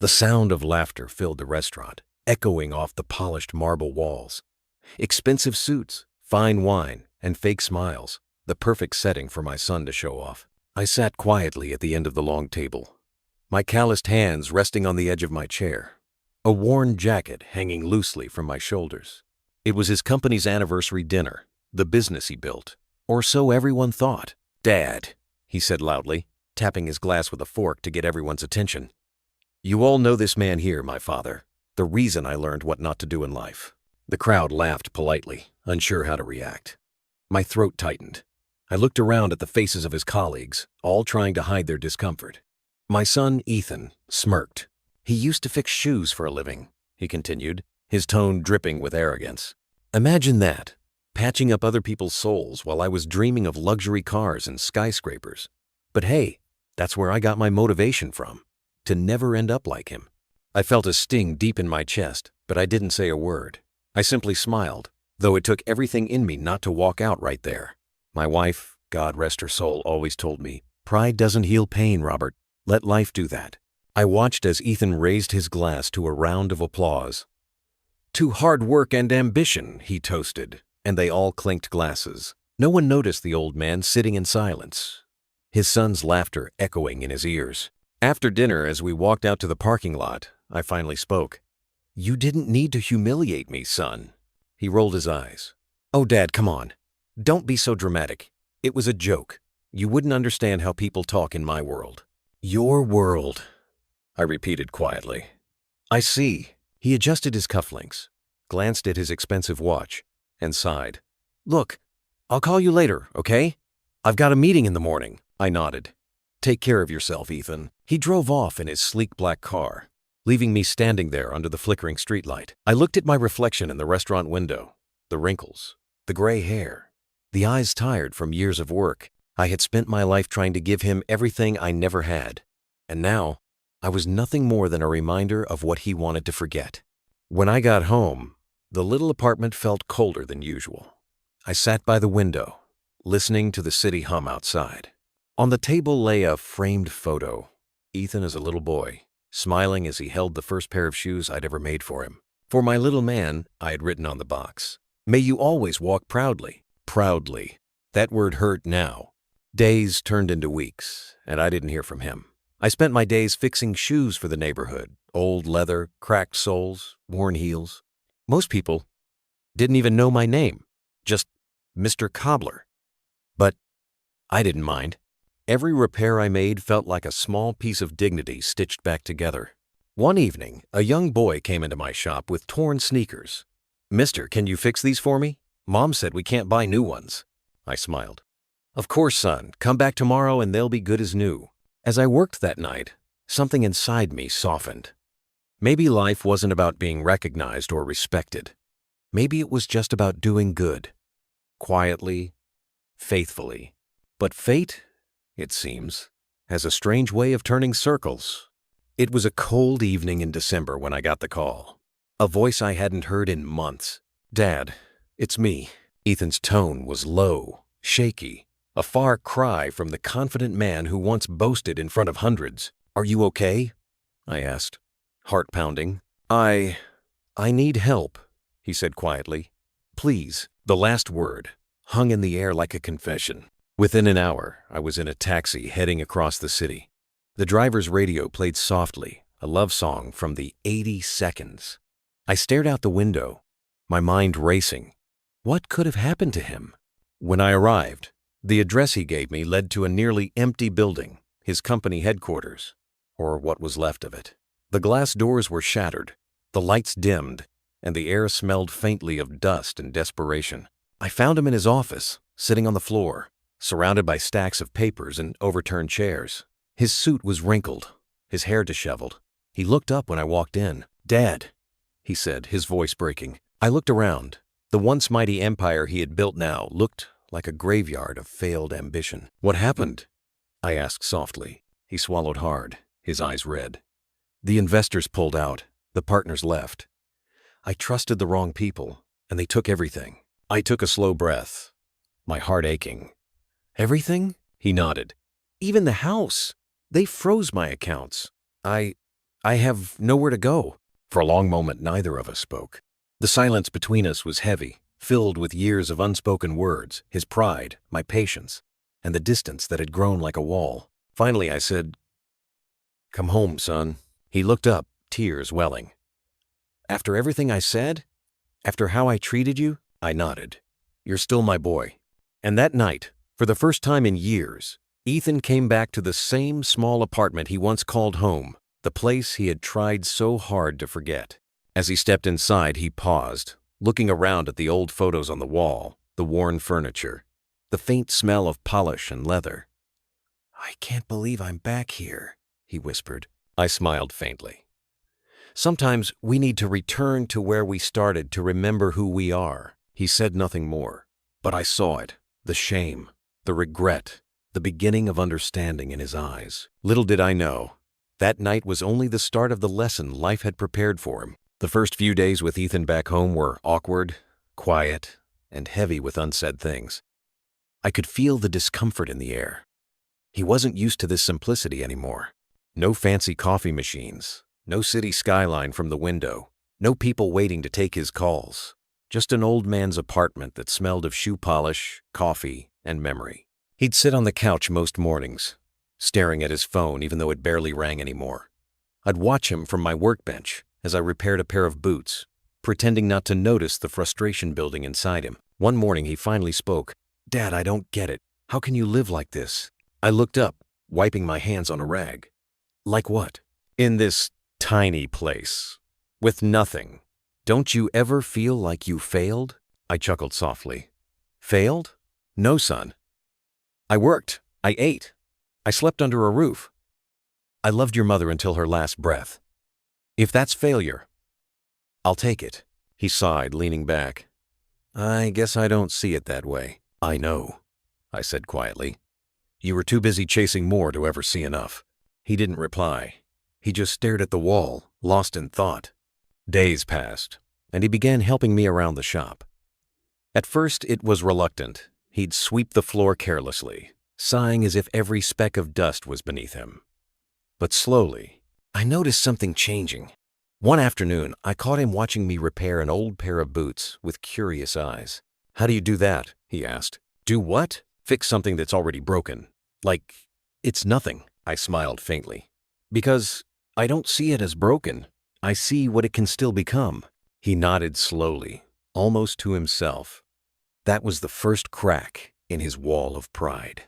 The sound of laughter filled the restaurant, echoing off the polished marble walls. Expensive suits, fine wine, and fake smiles, the perfect setting for my son to show off. I sat quietly at the end of the long table, my calloused hands resting on the edge of my chair, a worn jacket hanging loosely from my shoulders. It was his company's anniversary dinner, the business he built, or so everyone thought. "Dad," he said loudly, tapping his glass with a fork to get everyone's attention. "You all know this man here, my father, the reason I learned what not to do in life." The crowd laughed politely, unsure how to react. My throat tightened. I looked around at the faces of his colleagues, all trying to hide their discomfort. My son, Ethan, smirked. "He used to fix shoes for a living," he continued, his tone dripping with arrogance. "Imagine that, patching up other people's souls while I was dreaming of luxury cars and skyscrapers. But hey, that's where I got my motivation from, to never end up like him." I felt a sting deep in my chest, but I didn't say a word. I simply smiled, though it took everything in me not to walk out right there. My wife, God rest her soul, always told me, "Pride doesn't heal pain, Robert. Let life do that." I watched as Ethan raised his glass to a round of applause. "To hard work and ambition," he toasted, and they all clinked glasses. No one noticed the old man sitting in silence, his son's laughter echoing in his ears. After dinner, as we walked out to the parking lot, I finally spoke. "You didn't need to humiliate me, son." He rolled his eyes. "Oh, Dad, come on. Don't be so dramatic. It was a joke. You wouldn't understand how people talk in my world." "Your world," I repeated quietly. "I see." He adjusted his cufflinks, glanced at his expensive watch, and sighed. "Look, I'll call you later, okay? I've got a meeting in the morning." I nodded. "Take care of yourself, Ethan." He drove off in his sleek black car, leaving me standing there under the flickering streetlight. I looked at my reflection in the restaurant window, the wrinkles, the gray hair, the eyes tired from years of work. I had spent my life trying to give him everything I never had, and now I was nothing more than a reminder of what he wanted to forget. When I got home, the little apartment felt colder than usual. I sat by the window, listening to the city hum outside. On the table lay a framed photo, Ethan as a little boy, smiling as he held the first pair of shoes I'd ever made for him. For my little man, I had written on the box, "May you always walk proudly." Proudly. That word hurt now. Days turned into weeks, and I didn't hear from him. I spent my days fixing shoes for the neighborhood, old leather, cracked soles, worn heels. Most people didn't even know my name, just Mr. Cobbler. But I didn't mind. Every repair I made felt like a small piece of dignity stitched back together. One evening, a young boy came into my shop with torn sneakers. "Mister, can you fix these for me? Mom said we can't buy new ones." I smiled. "Of course, son. Come back tomorrow and they'll be good as new." As I worked that night, something inside me softened. Maybe life wasn't about being recognized or respected. Maybe it was just about doing good. Quietly, faithfully. But fate, it seems, has a strange way of turning circles. It was a cold evening in December when I got the call. A voice I hadn't heard in months. "Dad, it's me." Ethan's tone was low, shaky, a far cry from the confident man who once boasted in front of hundreds. "Are you okay?" I asked, heart pounding. I need help," he said quietly. "Please." The last word hung in the air like a confession. Within an hour, I was in a taxi heading across the city. The driver's radio played softly, a love song from the 80 Seconds. I stared out the window, my mind racing. What could have happened to him? When I arrived, the address he gave me led to a nearly empty building, his company headquarters, or what was left of it. The glass doors were shattered, the lights dimmed, and the air smelled faintly of dust and desperation. I found him in his office, sitting on the floor, surrounded by stacks of papers and overturned chairs. His suit was wrinkled, his hair disheveled. He looked up when I walked in. "Dad," he said, his voice breaking. I looked around. The once mighty empire he had built now looked like a graveyard of failed ambition. "What happened?" I asked softly. He swallowed hard, his eyes red. "The investors pulled out. The partners left. I trusted the wrong people, and they took everything." I took a slow breath, my heart aching. "Everything?" He nodded. "Even the house. They froze my accounts." I have nowhere to go." For a long moment, neither of us spoke. The silence between us was heavy, filled with years of unspoken words, his pride, my patience, and the distance that had grown like a wall. Finally, I said, "Come home, son." He looked up, tears welling. "After everything I said? After how I treated you?" I nodded. "You're still my boy." And that night, for the first time in years, Ethan came back to the same small apartment he once called home, the place he had tried so hard to forget. As he stepped inside, he paused, looking around at the old photos on the wall, the worn furniture, the faint smell of polish and leather. "I can't believe I'm back here," he whispered. I smiled faintly. "Sometimes we need to return to where we started to remember who we are." He said nothing more, but I saw it, the shame, the regret, the beginning of understanding in his eyes. Little did I know, that night was only the start of the lesson life had prepared for him. The first few days with Ethan back home were awkward, quiet, and heavy with unsaid things. I could feel the discomfort in the air. He wasn't used to this simplicity anymore. No fancy coffee machines, no city skyline from the window, no people waiting to take his calls. Just an old man's apartment that smelled of shoe polish, coffee, and memory. He'd sit on the couch most mornings, staring at his phone even though it barely rang anymore. I'd watch him from my workbench as I repaired a pair of boots, pretending not to notice the frustration building inside him. One morning he finally spoke. "Dad, I don't get it. How can you live like this?" I looked up, wiping my hands on a rag. "Like what?" "In this tiny place, with nothing. Don't you ever feel like you failed?" I chuckled softly. "Failed? No, son. I worked. I ate. I slept under a roof. I loved your mother until her last breath. If that's failure, I'll take it." He sighed, leaning back. "I guess I don't see it that way." "I know," I said quietly. "You were too busy chasing more to ever see enough." He didn't reply. He just stared at the wall, lost in thought. Days passed, and he began helping me around the shop. At first, it was reluctant. He'd sweep the floor carelessly, sighing as if every speck of dust was beneath him. But slowly, I noticed something changing. One afternoon, I caught him watching me repair an old pair of boots with curious eyes. "How do you do that?" he asked. "Do what?" "Fix something that's already broken. Like, it's nothing." I smiled faintly. "Because I don't see it as broken. I see what it can still become." He nodded slowly, almost to himself. That was the first crack in his wall of pride.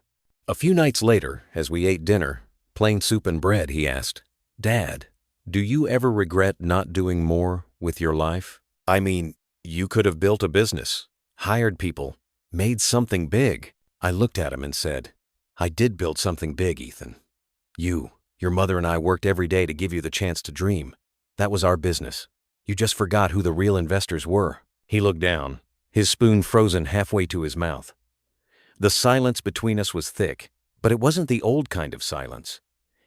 A few nights later, as we ate dinner, plain soup and bread, he asked, "Dad, do you ever regret not doing more with your life? I mean, you could have built a business, hired people, made something big." I looked at him and said, "I did build something big, Ethan. Your mother and I worked every day to give you the chance to dream. That was our business. You just forgot who the real investors were." He looked down, his spoon frozen halfway to his mouth. The silence between us was thick, but it wasn't the old kind of silence.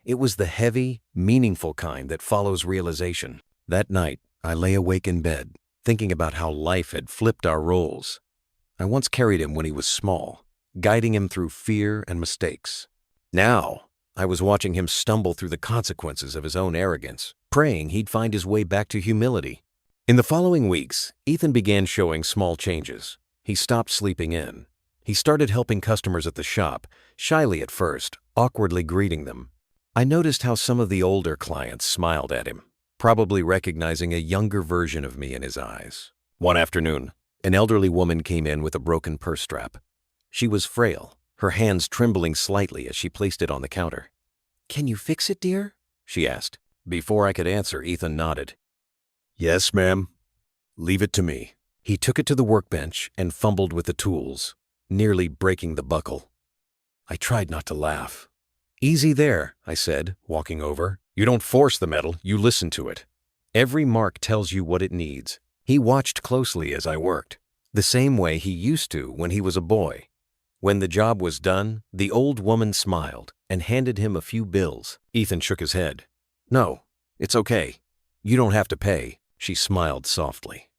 It was the heavy, meaningful kind that follows realization. That night, I lay awake in bed, thinking about how life had flipped our roles. I once carried him when he was small, guiding him through fear and mistakes. Now, I was watching him stumble through the consequences of his own arrogance, praying he'd find his way back to humility. In the following weeks, Ethan began showing small changes. He stopped sleeping in. He started helping customers at the shop, shyly at first, awkwardly greeting them. I noticed how some of the older clients smiled at him, probably recognizing a younger version of me in his eyes. One afternoon, an elderly woman came in with a broken purse strap. She was frail, her hands trembling slightly as she placed it on the counter. "Can you fix it, dear?" she asked. Before I could answer, Ethan nodded. "Yes, ma'am. Leave it to me." He took it to the workbench and fumbled with the tools, nearly breaking the buckle. I tried not to laugh. "Easy there," I said, walking over. "You don't force the metal, you listen to it. Every mark tells you what it needs." He watched closely as I worked, the same way he used to when he was a boy. When the job was done, the old woman smiled and handed him a few bills. Ethan shook his head. "No, it's okay. You don't have to pay." She smiled softly.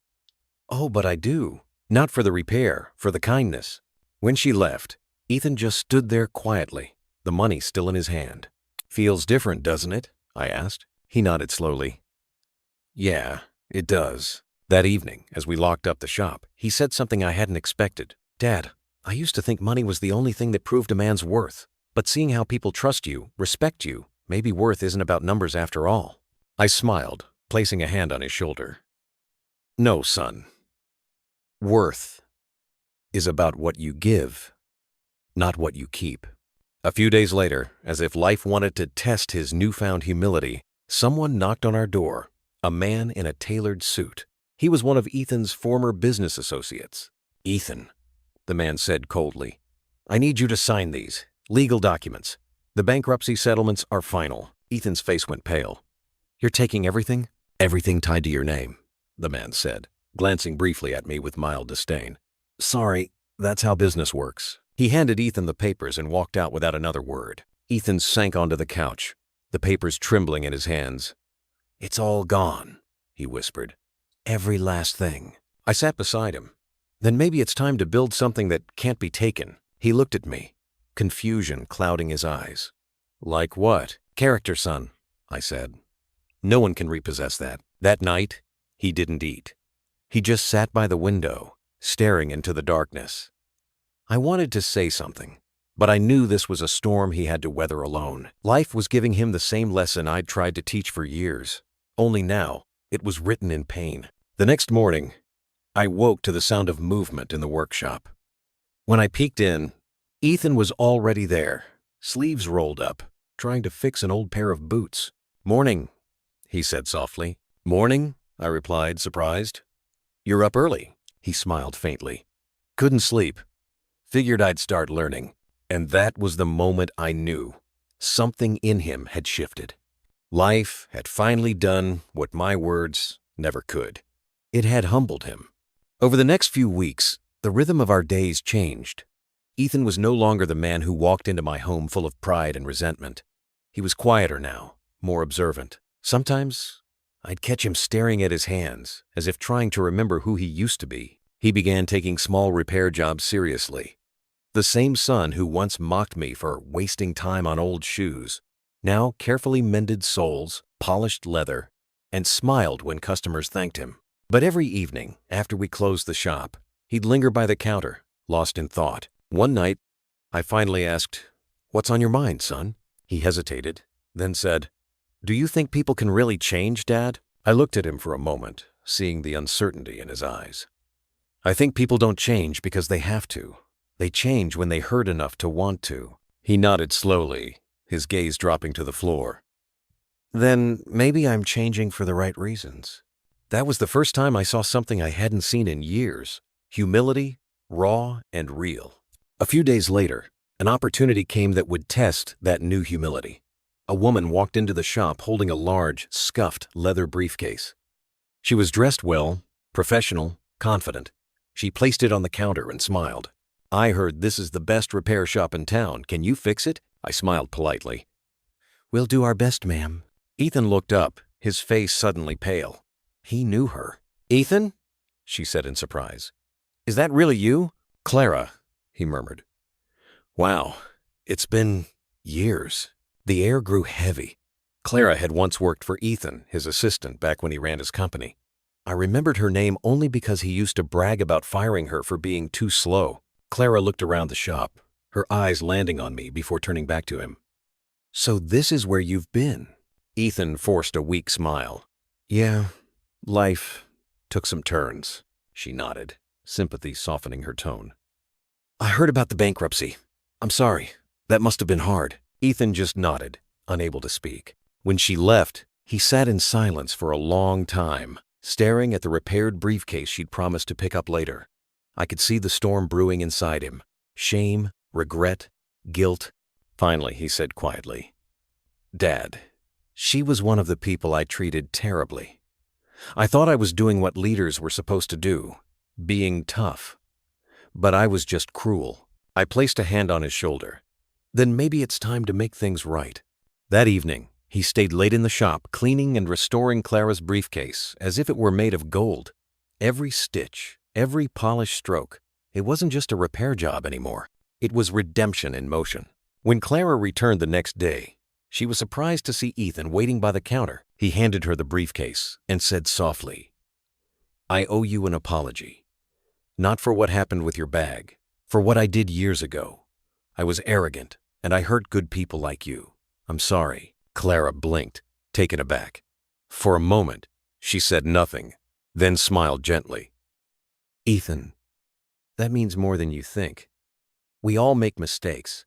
"Oh, but I do. Not for the repair, for the kindness." When she left, Ethan just stood there quietly, the money still in his hand. "Feels different, doesn't it?" I asked. He nodded slowly. Yeah, it does. That evening, as we locked up the shop, he said something I hadn't expected. Dad, I used to think money was the only thing that proved a man's worth. But seeing how people trust you, respect you, maybe worth isn't about numbers after all. I smiled, placing a hand on his shoulder. No, son. Worth is about what you give, not what you keep. A few days later, as if life wanted to test his newfound humility, someone knocked on our door, a man in a tailored suit. He was one of Ethan's former business associates. Ethan, the man said coldly, I need you to sign these. Legal documents. The bankruptcy settlements are final. Ethan's face went pale. You're taking everything? Everything tied to your name, the man said, glancing briefly at me with mild disdain. Sorry, that's how business works. He handed Ethan the papers and walked out without another word. Ethan sank onto the couch, the papers trembling in his hands. It's all gone, he whispered. Every last thing. I sat beside him. Then maybe it's time to build something that can't be taken. He looked at me, confusion clouding his eyes. Like what? Character, son, I said. No one can repossess that. That night, he didn't eat. He just sat by the window, staring into the darkness. I wanted to say something, but I knew this was a storm he had to weather alone. Life was giving him the same lesson I'd tried to teach for years, only now it was written in pain. The next morning, I woke to the sound of movement in the workshop. When I peeked in, Ethan was already there, sleeves rolled up, trying to fix an old pair of boots. Morning, he said softly. Morning, I replied, surprised. You're up early, he smiled faintly. Couldn't sleep. Figured I'd start learning. And that was the moment I knew. Something in him had shifted. Life had finally done what my words never could. It had humbled him. Over the next few weeks, the rhythm of our days changed. Ethan was no longer the man who walked into my home full of pride and resentment. He was quieter now, more observant. Sometimes, I'd catch him staring at his hands, as if trying to remember who he used to be. He began taking small repair jobs seriously. The same son who once mocked me for wasting time on old shoes, now carefully mended soles, polished leather, and smiled when customers thanked him. But every evening, after we closed the shop, he'd linger by the counter, lost in thought. One night, I finally asked, "What's on your mind, son?" He hesitated, then said, "Do you think people can really change, Dad?" I looked at him for a moment, seeing the uncertainty in his eyes. "I think people don't change because they have to. They change when they hurt enough to want to." He nodded slowly, his gaze dropping to the floor. "Then maybe I'm changing for the right reasons." That was the first time I saw something I hadn't seen in years. Humility, raw and real. A few days later, an opportunity came that would test that new humility. A woman walked into the shop holding a large, scuffed leather briefcase. She was dressed well, professional, confident. She placed it on the counter and smiled. "I heard this is the best repair shop in town. Can you fix it?" I smiled politely. "We'll do our best, ma'am." Ethan looked up, his face suddenly pale. He knew her. "Ethan?" she said in surprise. "Is that really you?" "Clara," he murmured. "Wow, it's been years." The air grew heavy. Clara had once worked for Ethan, his assistant, back when he ran his company. I remembered her name only because he used to brag about firing her for being too slow. Clara looked around the shop, her eyes landing on me before turning back to him. "So this is where you've been?" Ethan forced a weak smile. "Yeah, life took some turns," she nodded, sympathy softening her tone. "I heard about the bankruptcy. I'm sorry. That must have been hard." Ethan just nodded, unable to speak. When she left, he sat in silence for a long time, staring at the repaired briefcase she'd promised to pick up later. I could see the storm brewing inside him. Shame, regret, guilt. Finally, he said quietly, "Dad, she was one of the people I treated terribly. I thought I was doing what leaders were supposed to do, being tough. But I was just cruel." I placed a hand on his shoulder. "Then maybe it's time to make things right." That evening, he stayed late in the shop, cleaning and restoring Clara's briefcase as if it were made of gold. Every stitch, every polished stroke, it wasn't just a repair job anymore. It was redemption in motion. When Clara returned the next day, she was surprised to see Ethan waiting by the counter. He handed her the briefcase and said softly, "I owe you an apology. Not for what happened with your bag, for what I did years ago. I was arrogant, and I hurt good people like you. I'm sorry." Clara blinked, taken aback. For a moment, she said nothing, then smiled gently. "Ethan, that means more than you think. We all make mistakes.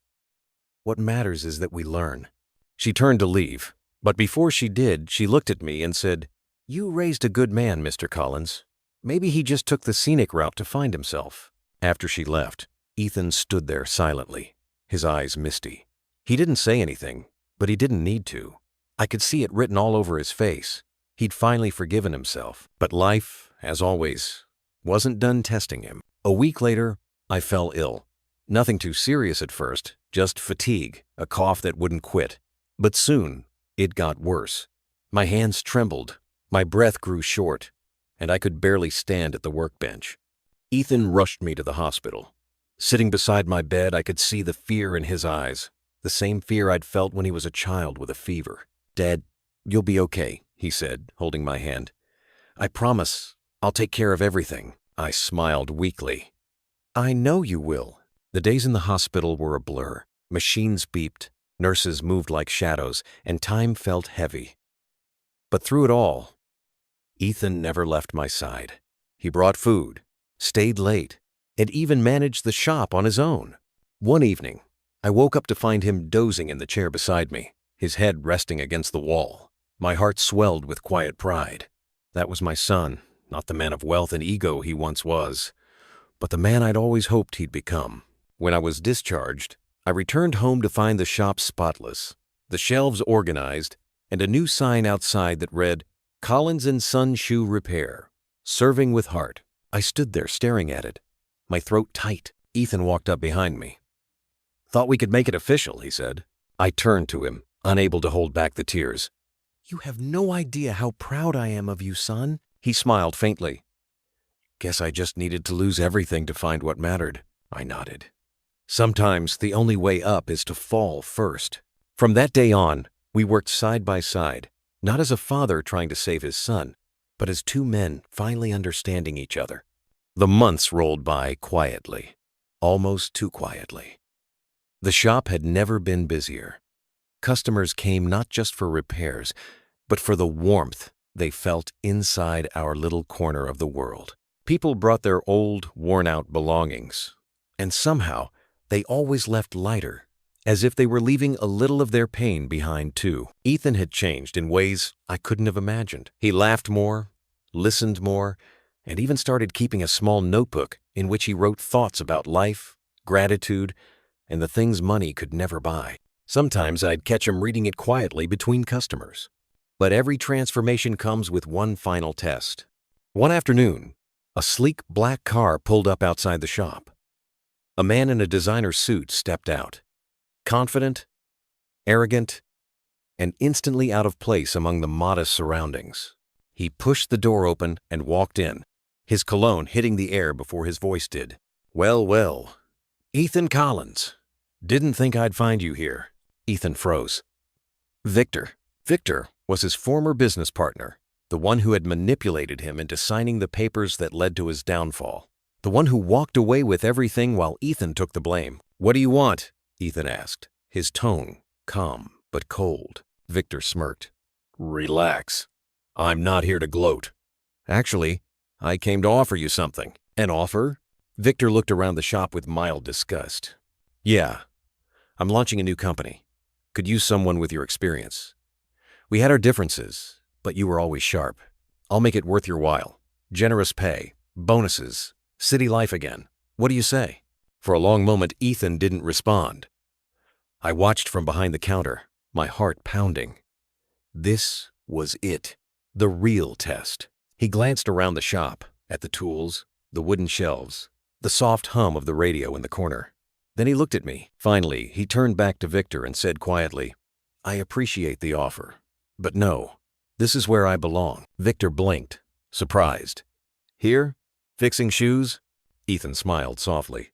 What matters is that we learn." She turned to leave, but before she did, she looked at me and said, "You raised a good man, Mr. Collins. Maybe he just took the scenic route to find himself." After she left, Ethan stood there silently, his eyes misty. He didn't say anything, but he didn't need to. I could see it written all over his face. He'd finally forgiven himself, but life, as always, wasn't done testing him. A week later, I fell ill. Nothing too serious at first, just fatigue, a cough that wouldn't quit. But soon, it got worse. My hands trembled, my breath grew short, and I could barely stand at the workbench. Ethan rushed me to the hospital. Sitting beside my bed, I could see the fear in his eyes, the same fear I'd felt when he was a child with a fever. "Dad, you'll be okay," he said, holding my hand. "I promise I'll take care of everything." I smiled weakly. "I know you will." The days in the hospital were a blur. Machines beeped, nurses moved like shadows, and time felt heavy. But through it all, Ethan never left my side. He brought food, stayed late, and even managed the shop on his own. One evening, I woke up to find him dozing in the chair beside me, his head resting against the wall. My heart swelled with quiet pride. That was my son, not the man of wealth and ego he once was, but the man I'd always hoped he'd become. When I was discharged, I returned home to find the shop spotless, the shelves organized, and a new sign outside that read, "Collins & Son Shoe Repair, serving with heart." I stood there staring at it, my throat tight. Ethan walked up behind me. "Thought we could make it official," he said. I turned to him, unable to hold back the tears. "You have no idea how proud I am of you, son." He smiled faintly. "Guess I just needed to lose everything to find what mattered." I nodded. Sometimes the only way up is to fall first. From that day on, we worked side by side, not as a father trying to save his son, but as two men finally understanding each other. The months rolled by quietly, almost too quietly. The shop had never been busier. Customers came not just for repairs, but for the warmth they felt inside our little corner of the world. People brought their old, worn-out belongings, and somehow they always left lighter, as if they were leaving a little of their pain behind too. Ethan had changed in ways I couldn't have imagined. He laughed more, listened more, and even started keeping a small notebook in which he wrote thoughts about life, gratitude, and the things money could never buy. Sometimes I'd catch him reading it quietly between customers. But every transformation comes with one final test. One afternoon, a sleek black car pulled up outside the shop. A man in a designer suit stepped out, confident, arrogant, and instantly out of place among the modest surroundings. He pushed the door open and walked in, his cologne hitting the air before his voice did. "Well, well, Ethan Collins. Didn't think I'd find you here." Ethan froze. Victor was his former business partner, the one who had manipulated him into signing the papers that led to his downfall. The one who walked away with everything while Ethan took the blame. "What do you want?" Ethan asked, his tone calm but cold. Victor smirked. "Relax. I'm not here to gloat. Actually, I came to offer you something." "An offer?" Victor looked around the shop with mild disgust. "Yeah, I'm launching a new company. Could use someone with your experience. We had our differences, but you were always sharp. I'll make it worth your while. Generous pay, bonuses, city life again. What do you say?" For a long moment, Ethan didn't respond. I watched from behind the counter, my heart pounding. This was it, the real test. He glanced around the shop, at the tools, the wooden shelves, the soft hum of the radio in the corner. Then he looked at me. Finally, he turned back to Victor and said quietly, "I appreciate the offer, but no, this is where I belong." Victor blinked, surprised. "Here? Fixing shoes?" Ethan smiled softly.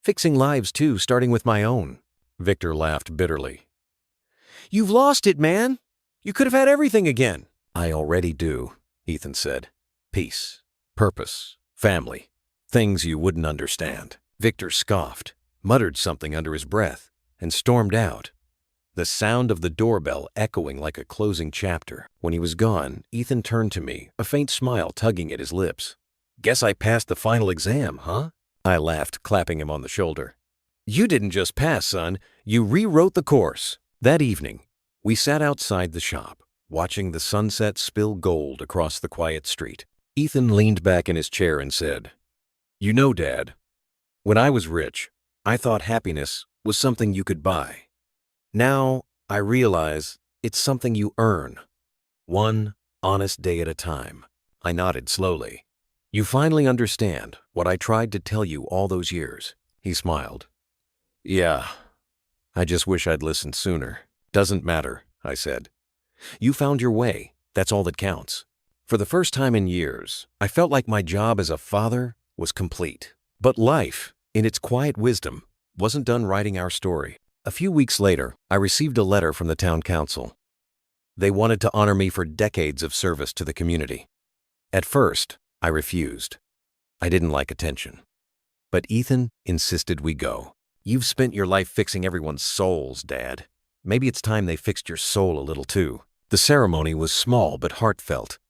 "Fixing lives too, starting with my own." Victor laughed bitterly. "You've lost it, man. You could have had everything again. I already do, Ethan said. Peace, purpose, family, things you wouldn't understand. Victor scoffed, muttered something under his breath, and stormed out, the sound of the doorbell echoing like a closing chapter. When he was gone, Ethan turned to me, a faint smile tugging at his lips. Guess I passed the final exam, huh? I laughed, clapping him on the shoulder. You didn't just pass, son. You rewrote the course. That evening, we sat outside the shop, watching the sunset spill gold across the quiet street. Ethan leaned back in his chair and said, You know, Dad, when I was rich, I thought happiness was something you could buy. Now, I realize it's something you earn, one honest day at a time. I nodded slowly. You finally understand what I tried to tell you all those years. He smiled. Yeah, I just wish I'd listened sooner. Doesn't matter, I said. You found your way. That's all that counts. For the first time in years, I felt like my job as a father was complete. But life, in its quiet wisdom, wasn't done writing our story. A few weeks later, I received a letter from the town council. They wanted to honor me for decades of service to the community. At first, I refused. I didn't like attention. But Ethan insisted we go. You've spent your life fixing everyone's souls, Dad. Maybe it's time they fixed your soul a little too. The ceremony was small but heartfelt.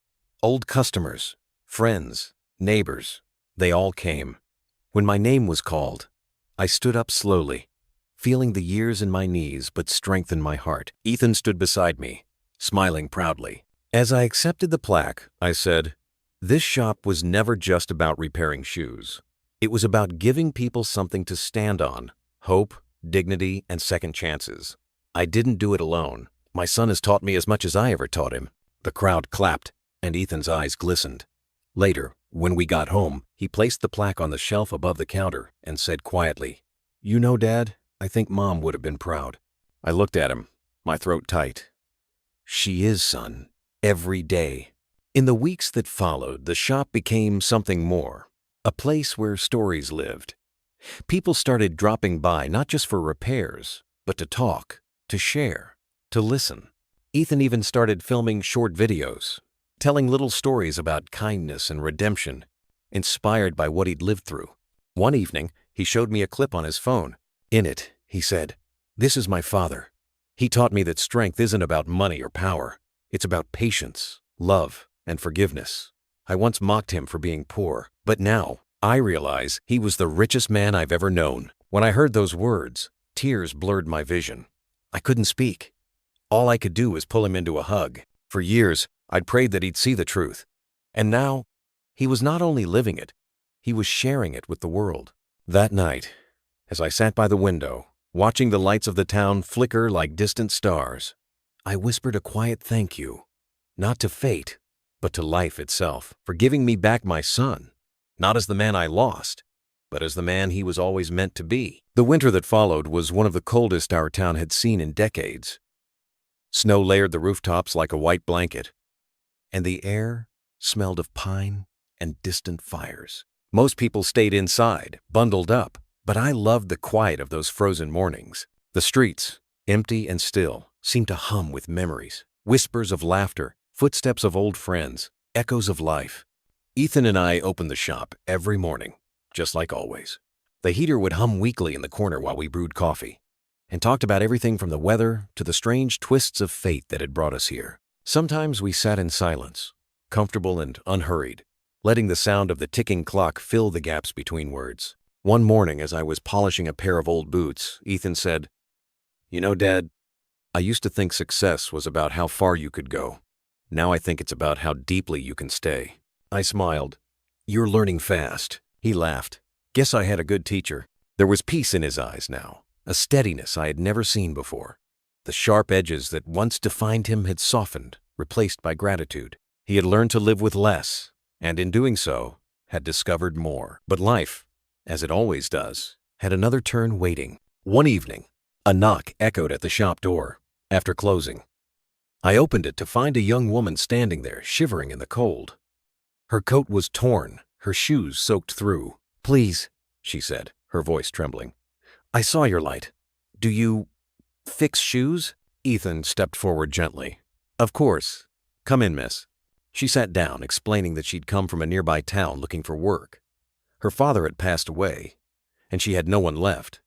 Old customers, friends, neighbors, they all came. When my name was called, I stood up slowly, feeling the years in my knees but strength in my heart. Ethan stood beside me, smiling proudly. As I accepted the plaque, I said, This shop was never just about repairing shoes. It was about giving people something to stand on, hope, dignity, and second chances. I didn't do it alone. My son has taught me as much as I ever taught him. The crowd clapped, and Ethan's eyes glistened. Later, when we got home, he placed the plaque on the shelf above the counter and said quietly, You know, Dad, I think Mom would have been proud. I looked at him, my throat tight. She is, son, every day. In the weeks that followed, the shop became something more, a place where stories lived. People started dropping by not just for repairs, but to talk, to share, to listen. Ethan even started filming short videos, telling little stories about kindness and redemption, inspired by what he'd lived through. One evening, he showed me a clip on his phone. In it, he said, This is my father. He taught me that strength isn't about money or power. It's about patience, love, and forgiveness. I once mocked him for being poor, but now I realize he was the richest man I've ever known. When I heard those words, tears blurred my vision. I couldn't speak. All I could do was pull him into a hug. For years, I'd prayed that he'd see the truth. And now, he was not only living it, he was sharing it with the world. That night, as I sat by the window, watching the lights of the town flicker like distant stars, I whispered a quiet thank you, not to fate, but to life itself, for giving me back my son, not as the man I lost, but as the man he was always meant to be. The winter that followed was one of the coldest our town had seen in decades. Snow layered the rooftops like a white blanket, and the air smelled of pine and distant fires. Most people stayed inside, bundled up, but I loved the quiet of those frozen mornings. The streets, empty and still, seemed to hum with memories, whispers of laughter, footsteps of old friends, echoes of life. Ethan and I opened the shop every morning, just like always. The heater would hum weakly in the corner while we brewed coffee, and talked about everything from the weather to the strange twists of fate that had brought us here. Sometimes we sat in silence, comfortable and unhurried, letting the sound of the ticking clock fill the gaps between words. One morning, as I was polishing a pair of old boots, Ethan said, You know, Dad, I used to think success was about how far you could go. Now I think it's about how deeply you can stay. I smiled. You're learning fast. He laughed. Guess I had a good teacher. There was peace in his eyes now, a steadiness I had never seen before. The sharp edges that once defined him had softened, replaced by gratitude. He had learned to live with less, and in doing so, had discovered more. But life, as it always does, had another turn waiting. One evening, a knock echoed at the shop door. After closing, I opened it to find a young woman standing there, shivering in the cold. Her coat was torn, her shoes soaked through. Please, she said, her voice trembling. I saw your light. Do you fix shoes? Ethan stepped forward gently. "Of course. Come in, miss." She sat down, explaining that she'd come from a nearby town looking for work. Her father had passed away, and she had no one left.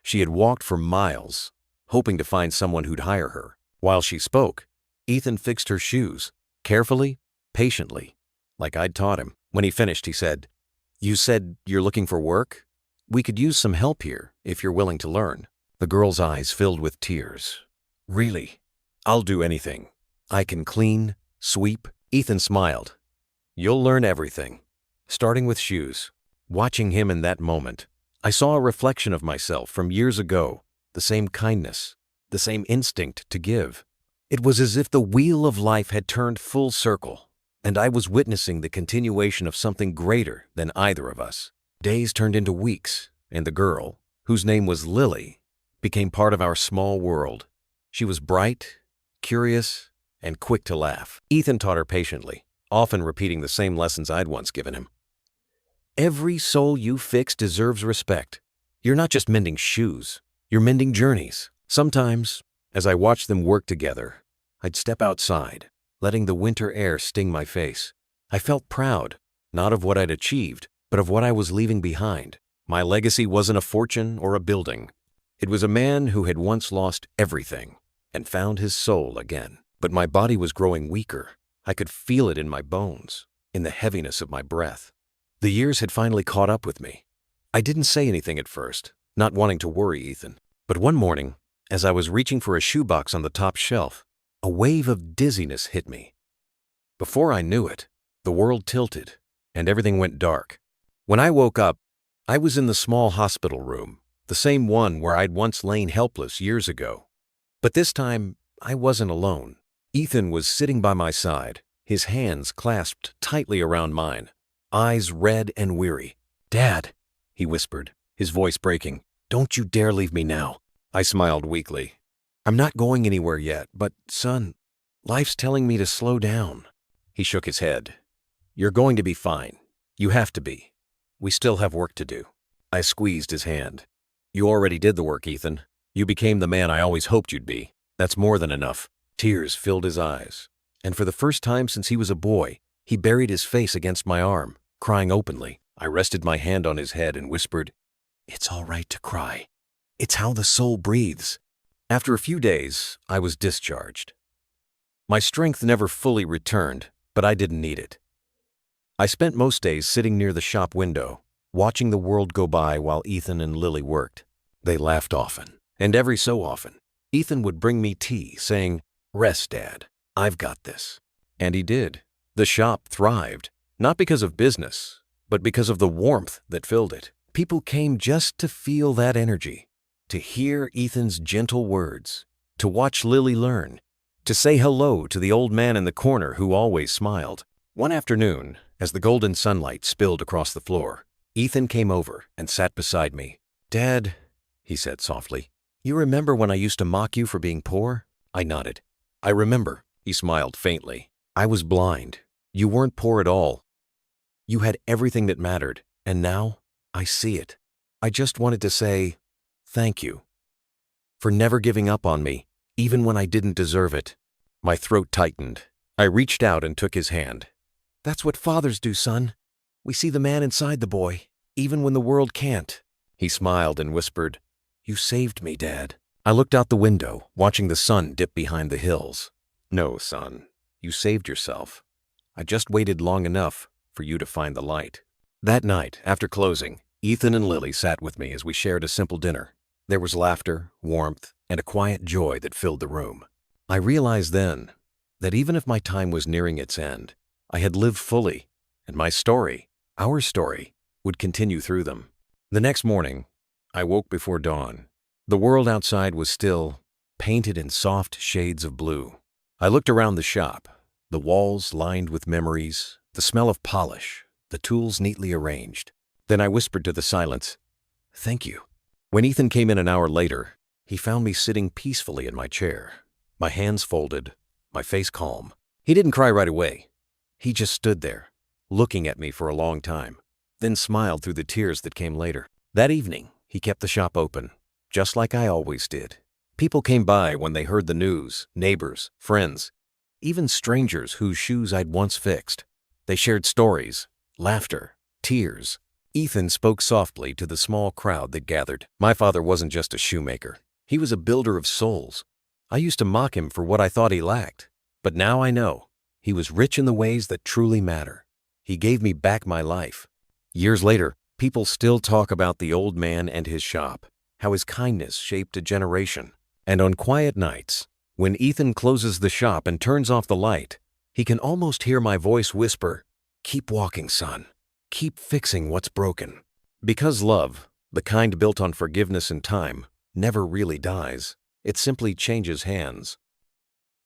She had walked for miles, hoping to find someone who'd hire her. While she spoke, Ethan fixed her shoes, carefully, patiently, like I'd taught him. When he finished, he said, "You said you're looking for work? We could use some help here, if you're willing to learn." The girl's eyes filled with tears. "Really? I'll do anything. I can clean, sweep." Ethan smiled. "You'll learn everything, starting with shoes." Watching him in that moment, I saw a reflection of myself from years ago, the same kindness, the same instinct to give. It was as if the wheel of life had turned full circle, and I was witnessing the continuation of something greater than either of us. Days turned into weeks, and the girl, whose name was Lily, became part of our small world. She was bright, curious, and quick to laugh. Ethan taught her patiently, often repeating the same lessons I'd once given him. "Every soul you fix deserves respect. You're not just mending shoes, you're mending journeys." Sometimes, as I watched them work together, I'd step outside, letting the winter air sting my face. I felt proud, not of what I'd achieved, but of what I was leaving behind. My legacy wasn't a fortune or a building. It was a man who had once lost everything and found his soul again. But my body was growing weaker. I could feel it in my bones, in the heaviness of my breath. The years had finally caught up with me. I didn't say anything at first, not wanting to worry Ethan. But one morning, as I was reaching for a shoebox on the top shelf, a wave of dizziness hit me. Before I knew it, the world tilted, and everything went dark. When I woke up, I was in the small hospital room, the same one where I'd once lain helpless years ago. But this time, I wasn't alone. Ethan was sitting by my side, his hands clasped tightly around mine, eyes red and weary. "Dad," he whispered, his voice breaking, "don't you dare leave me now." I smiled weakly. "I'm not going anywhere yet, but, son, life's telling me to slow down." He shook his head. "You're going to be fine. You have to be. We still have work to do." I squeezed his hand. "You already did the work, Ethan. You became the man I always hoped you'd be. That's more than enough." Tears filled his eyes, and for the first time since he was a boy, he buried his face against my arm, crying openly. I rested my hand on his head and whispered, "It's all right to cry. It's how the soul breathes." After a few days, I was discharged. My strength never fully returned, but I didn't need it. I spent most days sitting near the shop window, watching the world go by while Ethan and Lily worked. They laughed often, and every so often, Ethan would bring me tea, saying, "Rest, Dad. I've got this." And he did. The shop thrived, not because of business, but because of the warmth that filled it. People came just to feel that energy, to hear Ethan's gentle words, to watch Lily learn, to say hello to the old man in the corner who always smiled. One afternoon, as the golden sunlight spilled across the floor, Ethan came over and sat beside me. "Dad," he said softly, "you remember when I used to mock you for being poor?" I nodded. "I remember," he smiled faintly. "I was blind. You weren't poor at all. You had everything that mattered, and now I see it. I just wanted to say thank you for never giving up on me, even when I didn't deserve it." My throat tightened. I reached out and took his hand. "That's what fathers do, son. We see the man inside the boy, even when the world can't." He smiled and whispered, "You saved me, Dad." I looked out the window, watching the sun dip behind the hills. "No, son, you saved yourself. I just waited long enough for you to find the light." That night, after closing, Ethan and Lily sat with me as we shared a simple dinner. There was laughter, warmth, and a quiet joy that filled the room. I realized then that even if my time was nearing its end, I had lived fully, and my story, our story, would continue through them. The next morning, I woke before dawn. The world outside was still, painted in soft shades of blue. I looked around the shop, the walls lined with memories, the smell of polish, the tools neatly arranged. Then I whispered to the silence, "Thank you." When Ethan came in an hour later, he found me sitting peacefully in my chair, my hands folded, my face calm. He didn't cry right away. He just stood there, looking at me for a long time, then smiled through the tears that came later. That evening, he kept the shop open, just like I always did. People came by when they heard the news, neighbors, friends. even strangers whose shoes I'd once fixed. They shared stories, laughter, tears. Ethan spoke softly to the small crowd that gathered. My father wasn't just a shoemaker. He was a builder of souls. I used to mock him for what I thought he lacked. But now I know. He was rich in the ways that truly matter. He gave me back my life. Years later, people still talk about the old man and his shop, how his kindness shaped a generation. And on quiet nights, when Ethan closes the shop and turns off the light, he can almost hear my voice whisper, "Keep walking, son. Keep fixing what's broken." Because love, the kind built on forgiveness and time, never really dies. It simply changes hands.